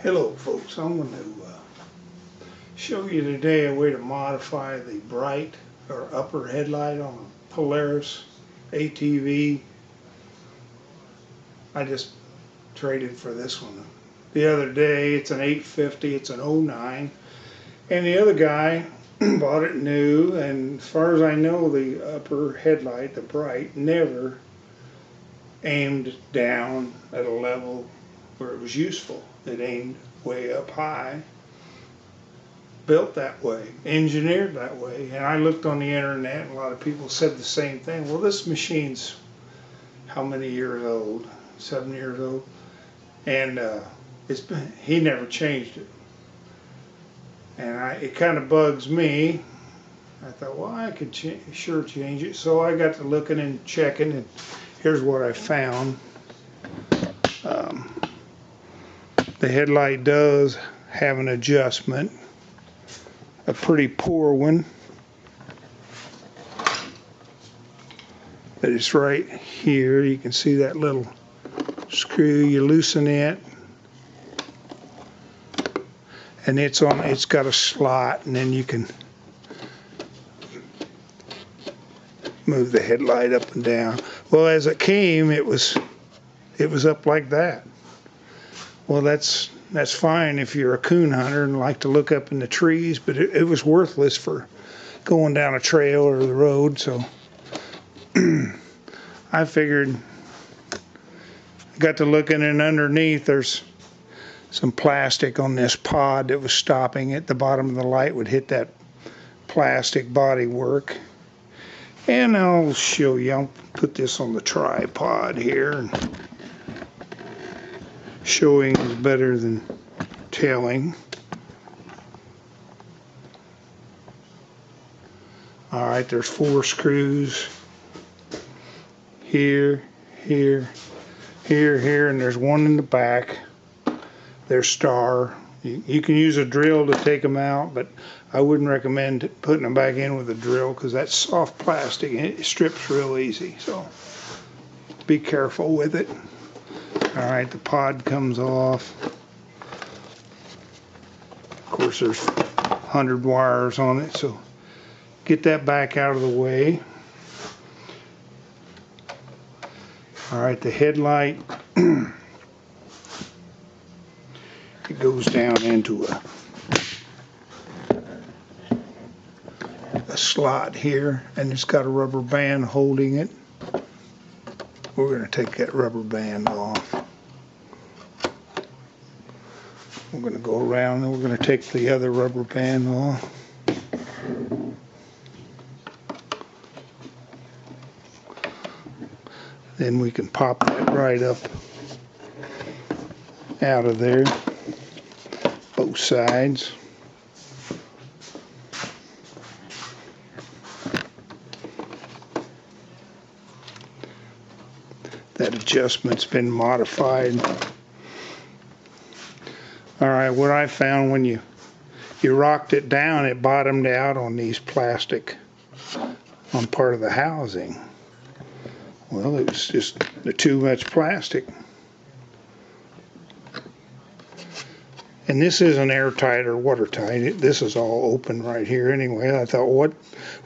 Hello folks, I'm going to show you today a way to modify the bright or upper headlight on a Polaris ATV. I just traded for this one the other day. It's an 850, it's an 09, and the other guy bought it new, and as far as I know, the upper headlight, the bright, never aimed down at a level where it was useful. It aimed way up high, built that way, engineered that way. And I looked on the internet, and a lot of people said the same thing. Well, this machine's how many years old? 7 years old, and he never changed it. And it kind of bugs me. I thought, well, I could sure change it. So I got to looking and checking, and here's what I found. The headlight does have an adjustment, a pretty poor one, but it's right here. You can see that little screw. You loosen it, and it's got a slot, and then you can move the headlight up and down. Well, as it came, it was up like that. Well, that's fine if you're a coon hunter and like to look up in the trees, but it was worthless for going down a trail or the road. So I figured, got to looking, and underneath there's some plastic on this pod that was stopping it. The bottom of the light would hit that plastic body work. And I'll show you. I'll put this on the tripod here. And showing is better than telling. Alright, there's 4 screws. Here, here, here, and there's one in the back. There's star. You can use a drill to take them out, but I wouldn't recommend putting them back in with a drill because that's soft plastic and it strips real easy. So be careful with it. Alright, the pod comes off. Of course, there's 100 wires on it, so get that back out of the way. Alright, the headlight, it goes down into a slot here, and it's got a rubber band holding it. We're going to take that rubber band off. We're going to go around, and we're going to take the other rubber band off. Then we can pop that right up out of there, both sides. That adjustment's been modified. Alright, what I found when you rocked it down, it bottomed out on these plastic on part of the housing. Well, it was just too much plastic. And this isn't airtight or watertight. This is all open right here anyway. I thought, what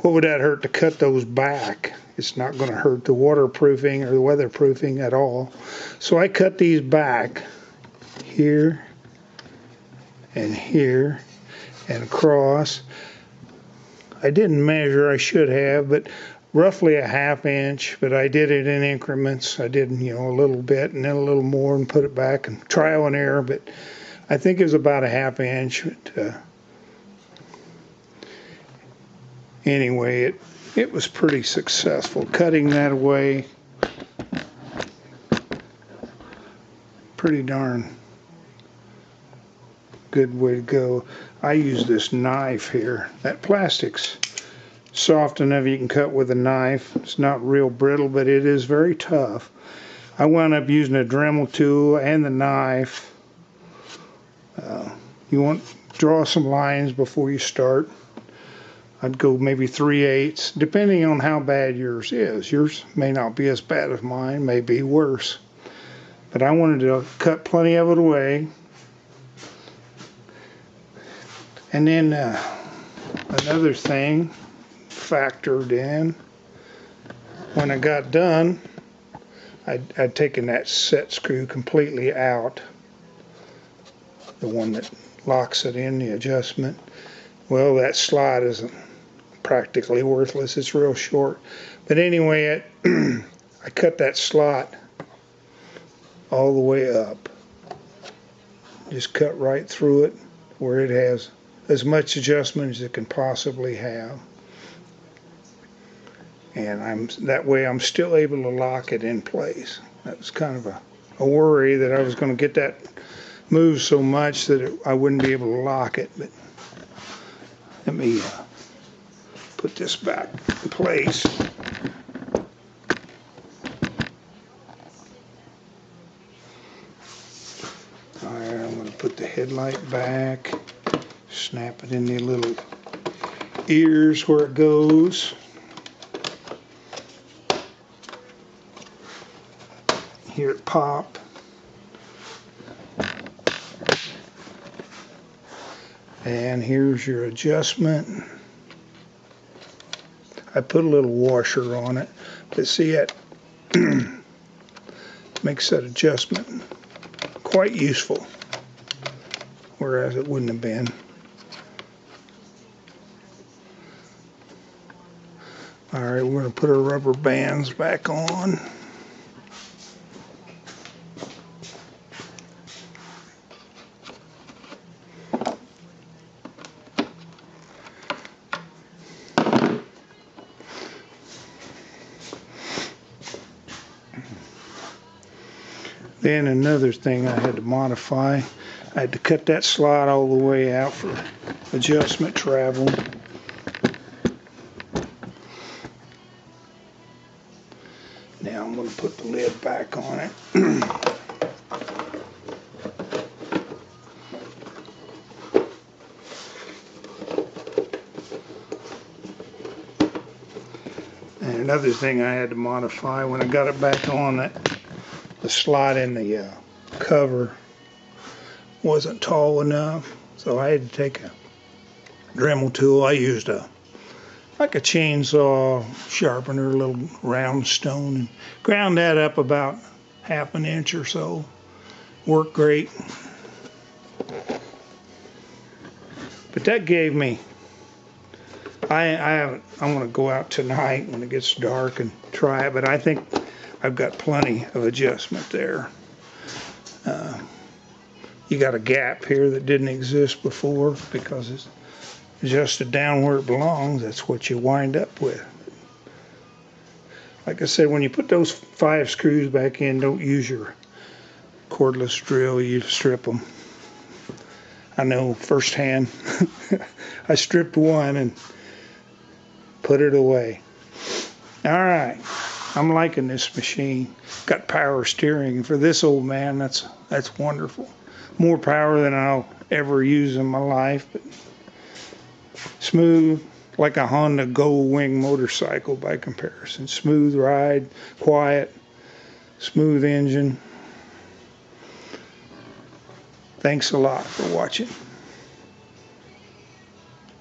would that hurt to cut those back? It's not going to hurt the waterproofing or the weatherproofing at all. So I cut these back here and here and across. I didn't measure, I should have, but roughly a ½ inch, but I did it in increments. I did, a little bit and then a little more and put it back, and trial and error, but I think it was about a ½ inch. But, anyway, it was pretty successful. Cutting that away, pretty darn good way to go. I use this knife here. That plastic's soft enough you can cut with a knife. It's not real brittle, but it is very tough. I wound up using a Dremel tool and the knife. You want to draw some lines before you start. I'd go maybe 3/8, depending on how bad yours is. Yours may not be as bad as mine, may be worse. But I wanted to cut plenty of it away. And then another thing factored in, when I got done, I'd taken that set screw completely out, the one that locks it in, the adjustment. Well, that slot isn't practically worthless, it's real short. But anyway, I cut that slot all the way up. Just cut right through it where it has as much adjustment as it can possibly have. And that way I'm still able to lock it in place. That was kind of a worry that I was going to get that moved so much that I wouldn't be able to lock it. But let me put this back in place. Alright, I'm going to put the headlight back, snap it in the little ears where it goes. Hear it pop. And here's your adjustment. I put a little washer on it, but see, it makes that adjustment quite useful, whereas it wouldn't have been. Alright, we're going to put our rubber bands back on. Then another thing I had to modify, I had to cut that slot all the way out for adjustment travel. Now I'm going to put the lid back on it. And another thing I had to modify when I got it back on, it the slot in the cover wasn't tall enough, so I had to take a Dremel tool. I used like a chainsaw sharpener, a little round stone, and ground that up about 1/2 inch or so. Worked great. But that gave me, I want to go out tonight when it gets dark and try it, but I think I've got plenty of adjustment there. You got a gap here that didn't exist before because it's adjusted down where it belongs. That's what you wind up with. Like I said, when you put those 5 screws back in, don't use your cordless drill. You strip them. I know firsthand. I stripped one and put it away. All right. I'm liking this machine. Got power steering. For this old man, that's wonderful. More power than I'll ever use in my life, but smooth, like a Honda Gold Wing motorcycle by comparison. Smooth ride, quiet, smooth engine. Thanks a lot for watching.